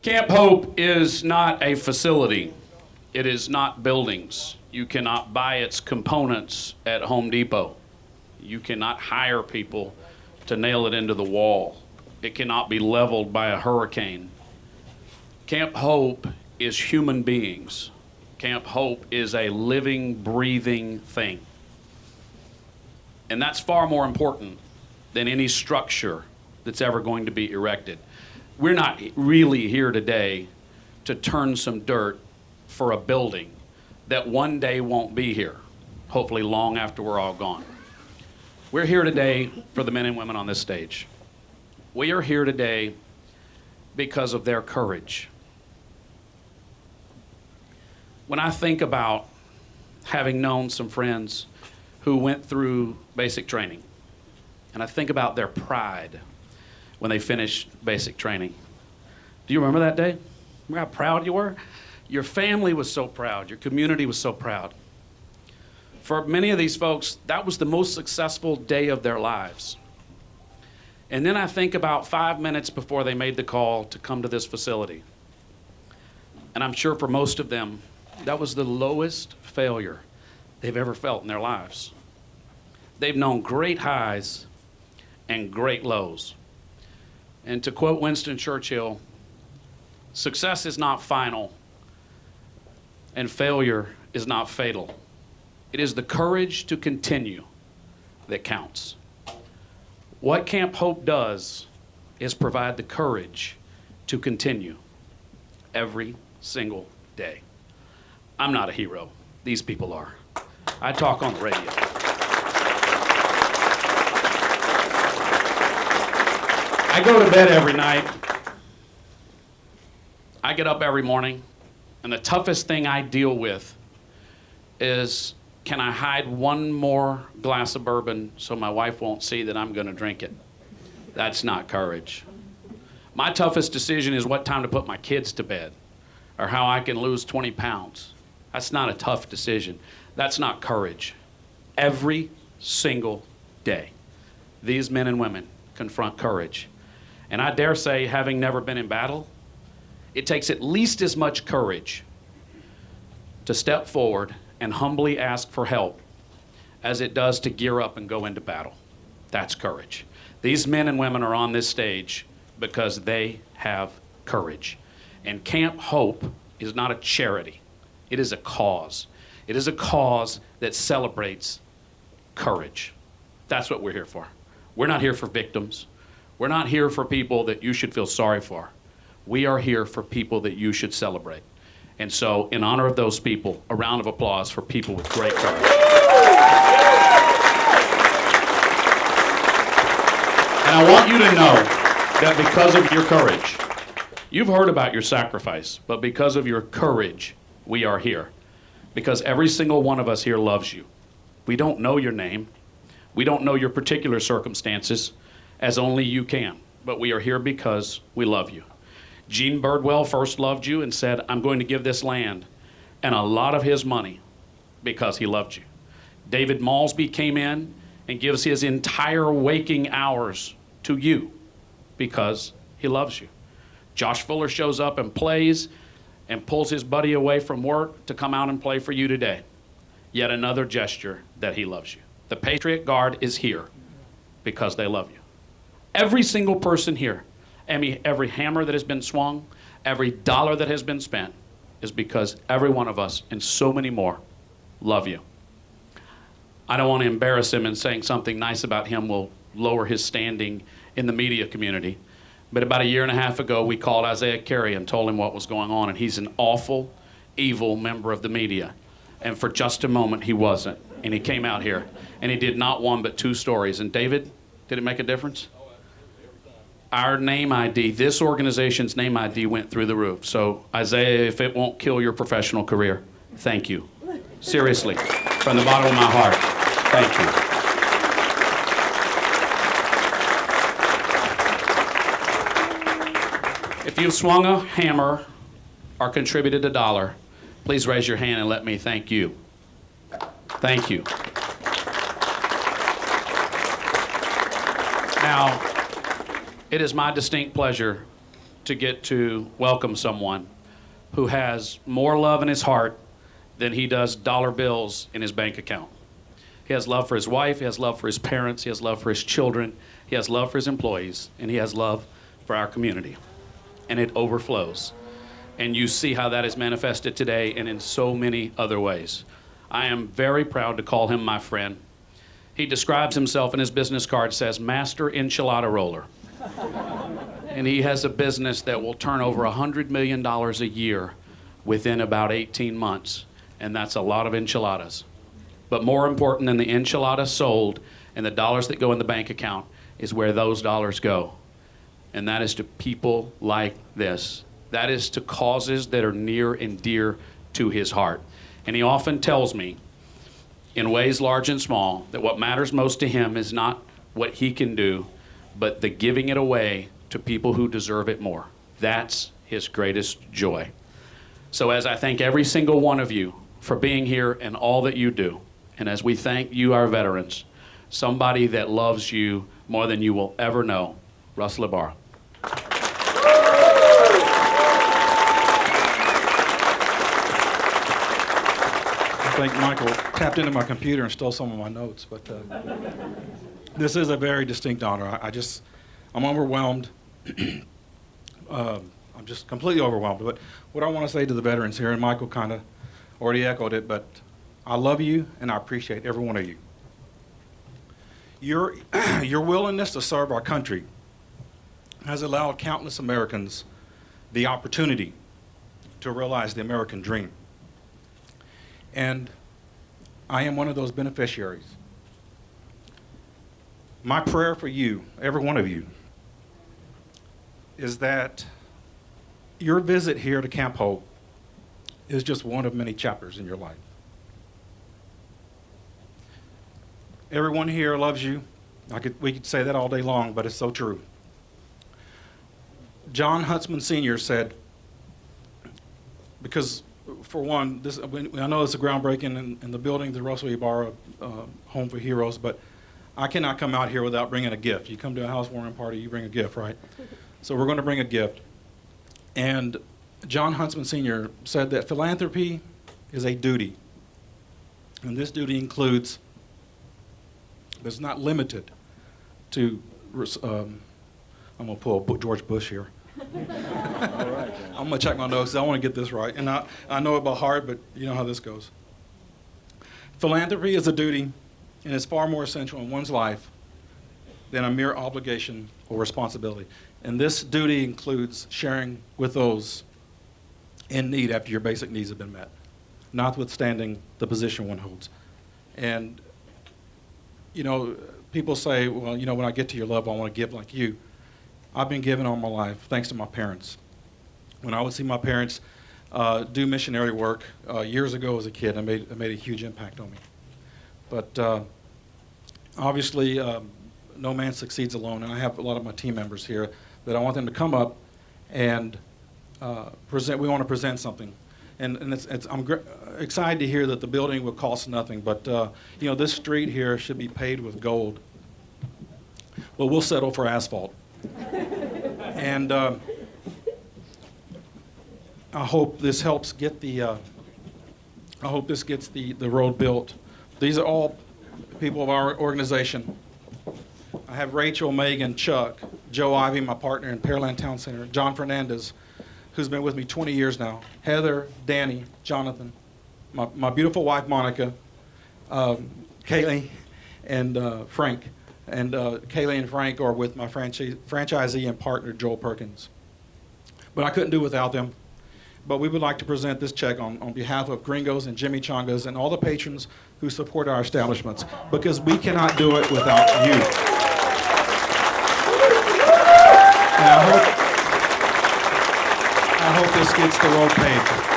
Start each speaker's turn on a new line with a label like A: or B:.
A: Camp Hope is not a facility. It is not buildings. You cannot buy its components at Home Depot. You cannot hire people to nail it into the wall. It cannot be leveled by a hurricane. Camp Hope is human beings. Camp Hope is a living, breathing thing. And that's far more important than any structure that's ever going to be erected. We're not really here today to turn some dirt for a building that one day won't be here, hopefully long after we're all gone. We're here today for the men and women on this stage. We are here today because of their courage. When I think about having known some friends who went through basic training, and I think about their pride when they finished basic training. Do you remember that day? Remember how proud you were? Your family was so proud. Your community was so proud. For many of these folks, that was the most successful day of their lives. And then I think about 5 minutes before they made the call to come to this facility. And I'm sure for most of them, that was the lowest failure they've ever felt in their lives. They've known great highs and great lows. And to quote Winston Churchill, success is not final and failure is not fatal. It is the courage to continue that counts. What Camp Hope does is provide the courage to continue every single day. I'm not a hero. These people are. I talk on the radio. I go to bed every night. I get up every morning, and the toughest thing I deal with is, can I hide one more glass of bourbon so my wife won't see that I'm going to drink it? That's not courage. My toughest decision is what time to put my kids to bed or how I can lose 20 pounds. That's not a tough decision. That's not courage. Every single day, these men and women confront courage. And I dare say, having never been in battle, it takes at least as much courage to step forward and humbly ask for help as it does to gear up and go into battle. That's courage. These men and women are on this stage because they have courage. And Camp Hope is not a charity. It is a cause. It is a cause that celebrates courage. That's what we're here for. We're not here for victims. We're not here for people that you should feel sorry for. We are here for people that you should celebrate. And so, in honor of those people, a round of applause for people with great courage. And I want you to know that because of your courage, you've heard about your sacrifice, but because of your courage, we are here. Because every single one of us here loves you. We don't know your name. We don't know your particular circumstances, as only you can. But we are here because we love you. Gene Birdwell first loved you and said, I'm going to give this land and a lot of his money because he loved you. David Malsby came in and gives his entire waking hours to you because he loves you. Josh Fuller shows up and plays and pulls his buddy away from work to come out and play for you today. Yet another gesture that he loves you. The Patriot Guard is here because they love you. Every single person here, every hammer that has been swung, every dollar that has been spent is because every one of us and so many more love you. I don't want to embarrass him, and saying something nice about him will lower his standing in the media community. But about 1.5 years ago, we called Isaiah Carey and told him what was going on, and he's an awful, evil member of the media. And for just a moment, he wasn't. And he came out here, and he did not one but 2 stories. And David, did it make a difference? Our name ID, this organization's name ID went through the roof. So Isaiah, if it won't kill your professional career, thank you. Seriously, from the bottom of my heart, thank you. If you've swung a hammer or contributed $1, please raise your hand and let me thank you. Thank you. Now, it is my distinct pleasure to get to welcome someone who has more love in his heart than he does dollar bills in his bank account. He has love for his wife, he has love for his parents, he has love for his children, he has love for his employees, and he has love for our community. And it overflows. And you see how that is manifested today and in so many other ways. I am very proud to call him my friend. He describes himself in his business card, says, Master Enchilada Roller. And he has a business that will turn over $100 million a year within about 18 months. And that's a lot of enchiladas. But more important than the enchiladas sold and the dollars that go in the bank account is where those dollars go. And that is to people like this. That is to causes that are near and dear to his heart. And he often tells me, in ways large and small, that what matters most to him is not what he can do, but the giving it away to people who deserve it more. That's his greatest joy. So as I thank every single one of you for being here and all that you do, and as we thank you, our veterans, somebody that loves you more than you will ever know, Russ Ybarra.
B: I think Michael tapped into my computer and stole some of my notes, but this is a very distinct honor. I'm overwhelmed. I'm just completely overwhelmed. But what I want to say to the veterans here, and Michael kind of already echoed it, but I love you and I appreciate every one of you. Your willingness to serve our country has allowed countless Americans the opportunity to realize the American dream. And I am one of those beneficiaries. My prayer for you, every one of you, is that your visit here to Camp Hope is just one of many chapters in your life. Everyone here loves you. We could say that all day long, but it's so true. John Huntsman Sr. said, because for one, I know it's a groundbreaking in the building, the Russell Ybarra Home for Heroes, but I cannot come out here without bringing a gift. You come to a housewarming party, you bring a gift, right? So we're going to bring a gift. And John Huntsman Sr. said that philanthropy is a duty. And this duty includes, but it's not limited to, I'm going to pull a George Bush here. I'm going to check my notes. I want to get this right. And I know it by heart, but you know how this goes. Philanthropy is a duty, and it's far more essential in one's life than a mere obligation or responsibility. And this duty includes sharing with those in need after your basic needs have been met, notwithstanding the position one holds. And, you know, people say, well, you know, when I get to your level, I want to give like you. I've been giving all my life, thanks to my parents. When I would see my parents do missionary work years ago as a kid, it made a huge impact on me. But obviously, no man succeeds alone, and I have a lot of my team members here that I want them to come up and present. We want to present something, and I'm excited to hear that the building will cost nothing. But you know, this street here should be paved with gold. Well, we'll settle for asphalt. And I hope this helps get the. I hope this gets the road built. These are all people of our organization. I have Rachel, Megan, Chuck, Joe Ivy, my partner in Pearland Town Center, John Fernandez, who's been with me 20 years now, Heather, Danny, Jonathan, my beautiful wife, Monica, Kaylee, and Frank. And Kaylee and Frank are with my franchisee and partner, Joel Perkins. But I couldn't do without them. But we would like to present this check on behalf of Gringos and Jimmy Chongas and all the patrons who support our establishments, because we cannot do it without you. And I hope this gets the road paved.